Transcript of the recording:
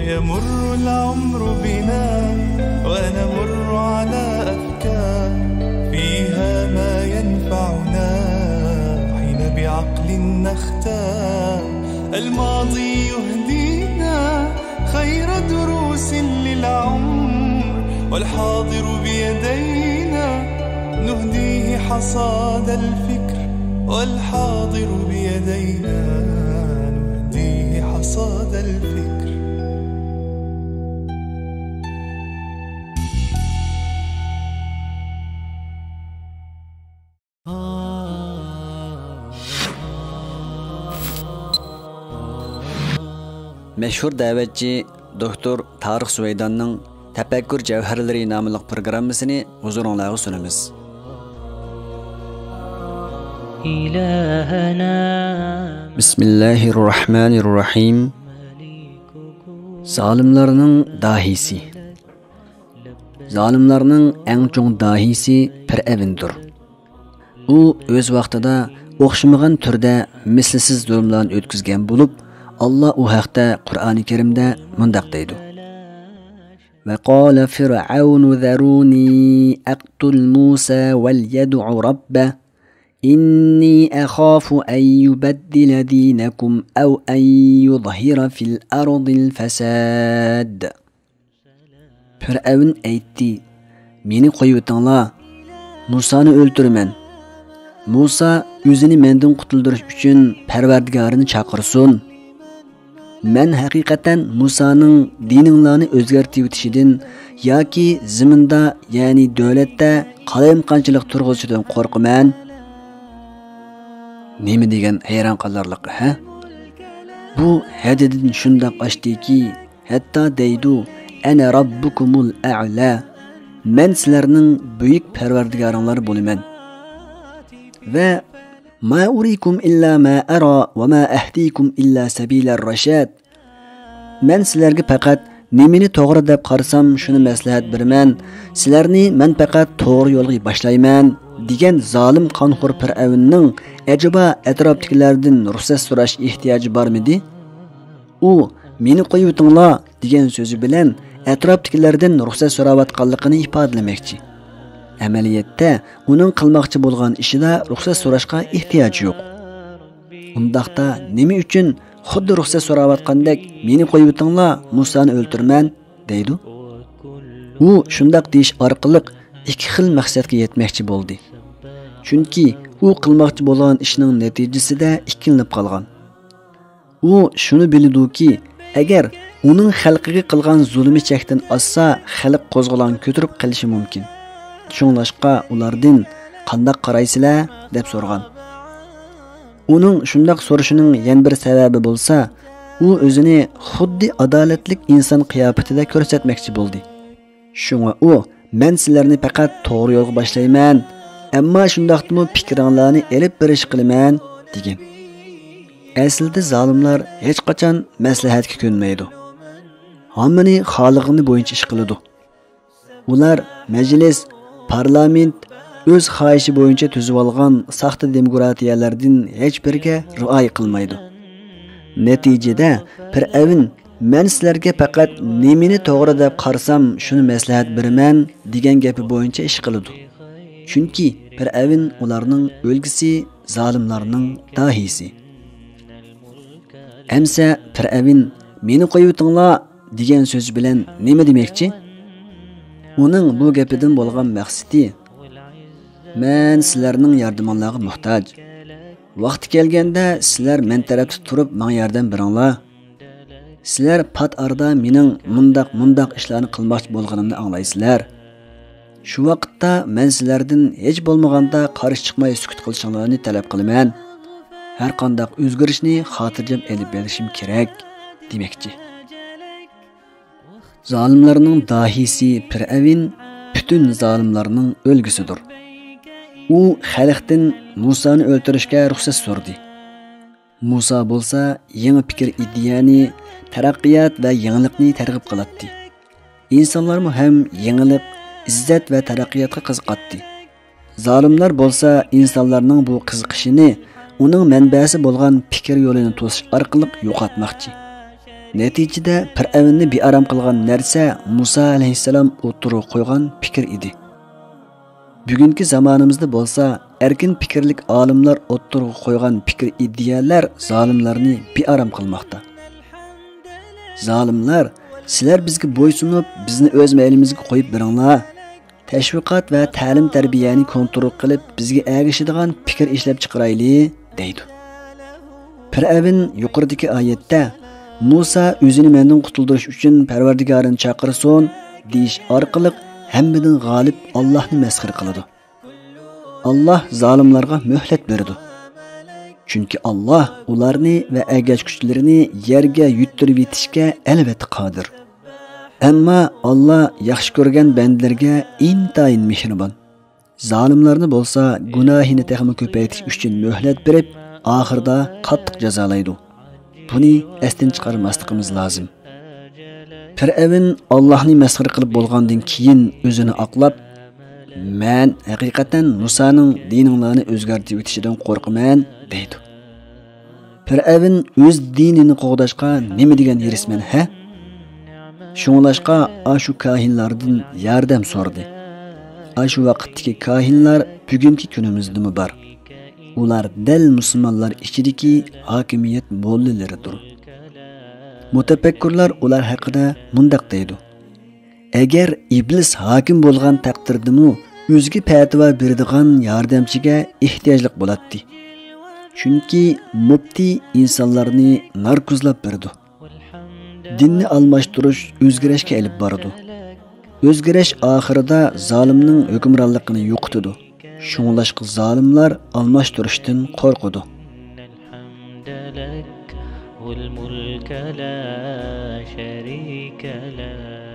ويمر العمر بنا ونمر على أفكار فيها ما ينفعنا حين بعقل نختار الماضي يهدينا خير دروس للعمر والحاضر بيدينا نهديه حصاد الفكر والحاضر بيدينا نهديه حصاد الفكر Meşhur davetçi Doktor Tarık Süveydan'ın Tefekkür Cevherleri namlı programmasını huzurunuzda sunumuz. Bismillahirrahmanirrahim. Zalimlarning dahisi. Zalimlarning eng cho'ng dahisi Fir'avndir. U o'z vaqtida o'xshamagan turda mislsiz zulmlarni o'tkazgan bo'lib, Allah u haqda Qur'oni Karimda mundaq deydi. Ve qala Fir'aun zaruni aqtul Musa wal yad'u rabbah inni akhafu an yubaddila dinakum aw an yudhhira fil ardil fasad. Fir'aun aytdi: "Meni qo'yutinglar, Musani o'ltiraman. Musa o'zini mendan qutuldirish uchun Parvardigorini chaqirsin. Men haqiqatan Musa'nın dininglarni o'zgartib o'tishidan yoki ziminda, ya'ni davlatda qalamqanchilik turg'izishidan qo'rqaman." Nima degan hayron qolarliq, ha? Bu hadidan shundoq oshdiki, hatto deydi: "Ana robbukumul a'la." Men sizlarning buyuk parvardigoringlar bo'laman. Va ma urikum illa ma ara va ma ahdikum illa sabilar rashad. Men sizlarga faqat nimani to'g'ri deb qarasam shuni maslahat beraman. Sizlarni men faqat to'g'ri yo'lga boshlayman degan zolim qonxo'r Fir'avnning ajaba atrofdagilardan ruxsat so'rash ehtiyoji bormidi? U meni qo'yutinglar degan so'zi bilan atrofdagilardan ruxsat so'rayotganligini ifodalamoqchi. Amaliyotda uning qilmoqchi bo'lgan ishida ruxsat so'rashga ehtiyoj yo'q. Undaqda nima uchun xuddi ruxsat so'rayotgandek meni qo'yutinglar, Musani o'ltirman deydi? U shundoq deyish orqali ikki xil maqsadga yetmoqchi bo'ldi. Chunki u qilmoqchi bo'lgan ishning natijasida ikkilanib qolgan. U shuni bilidiki, agar uning xalqiga qilgan zulmi chekdan oshsa, xalq qo'zg'olon ko'tarib qilishi mumkin. Shunlashqa ulardan qanday qaraysizlar deb so'rgan. Uning shundoq so'rashining yana bir sababi bo'lsa, u o'zini xuddi adolatlik inson qiyofatida ko'rsatmoqchi bo'ldi. Shunga u men sizlarni faqat to'g'ri yo'lga boshlayman, ammo shundoqmi fikringlarni elib berish qilaman degan. Aslida zolimlar hech qachon maslahatga ko'nmaydi. Hammani xolig'ini bo'yicha ish qiladi. Ular majlis, parlament o'z xohishi bo'yicha tuzib olgan saxta demokratiyalardan hech biriga rioya qilmaydi. Natijada Fir'avn men sizlarga faqat nimani to'g'ri deb qarsam shuni maslahat beraman degan gapi bo'yicha ish qiladi. Chunki Fir'avn ularning o'lgisi, zolimlarning dahisi. Amsa Fir'avn meni qo'yutinglar degan so'z bilan nima demoqchi? Uning bu gapidan bo'lgan maqsadi: "Men sizlarning yordamingizga muhtoj. Vaqti kelganda sizlar men tarafda turib menga yordam beringlar. Sizlar pat arda mening mundaq ishlarni qilmoqchi bo'lganimni anglaysizlar. Shu vaqtda men sizlardan hech bo'lmaganda qarshi chiqmay sukut qilishinglarni talab qilaman. Har qanday o'zgarishni xotirjam elib berishim kerak" demoqchi. Zalimlarning dahisi Fir'avn bütün zalimlarning o'lgisidir. U xalqdan Musani o'ltirishga ruxsat so'radi. Musa bo'lsa yangi fikr, ideyani, taraqqiyot va yangilikni targ'ib qiladi. İnsanlar ham yangilik, izzat va taraqqiyotga qiziqadi. Zalimlar bo'lsa insonlarning bu qiziqishini uning manbasi bo'lgan fikr yo'lini to'sish orqali yo'qotmoqchi. Natijada Fir'avnni bearam qilgan narsa Musa alayhissalom o'tirib qo'ygan fikr edi. Bugungi zamonimizda bo'lsa, erkin fikrlik olimlar o'tirib qo'ygan fikr ideyalar zolimlarni bearam qilmoqda. Zolimlar, sizlar bizga bo'ysunib, bizni o'z maylimizga qo'yib beringlar. Tashviqot va ta'lim tarbiyani kontrol qilib, bizga ergishadigan fikr ishlab chiqarayli, deydi. Fir'avn yuqoridagi oyatda Musa o'zini mendan qutuldirish uchun Parvardigorini chaqirsin, deyish orqali hammadan g'olib Allohni masxir qiladi. Allah zolimlarga muhlat berdi. Chunki Allah ularni va agash kuchlarini yerga yuttirib yetishga albatta qodir. Ammo Allah yaxshi ko'rgan bandalarga intayin mehribon. Zolimlarni bo'lsa, gunohini texmi ko'paytirish uchun muhlat berib, oxirida qattiq jazolaydi. Buni esdan chiqarmasligimiz lozim. Fir'avn Allohni masxir qilib bo'lgandan keyin o'zini oqlab, "Men haqiqatan Musaning dininglarni o'zgartirib o'tishidan qo'rqaman", deydi. Fir'avn o'z dinini qo'g'dashqa nima degan yerisman, ha? Shunglashqa ashu kahinlardan yordam so'radi. Ashu vaqtdagi kahinlar bugungi kunimizdami bor. Ular dal musulmonlar ichidagi hokimiyat mo'llalaridir. Mutafakkurlar ular haqida mundaq deydi. Agar iblis hokim bo'lgan taqdirdimi, o'ziga fatvo beradigan yordamchiga ehtiyojliq bo'ladi. Chunki mufti insonlarni narkozlab berdi. Dinni almashtirish o'zgarishga olib boradi. O'zgarish oxirida zolimning hukmronligini yo'qotadi. Shunglashqa zolimlar almashtirishdan qo'rqadi. والملك لا شريك له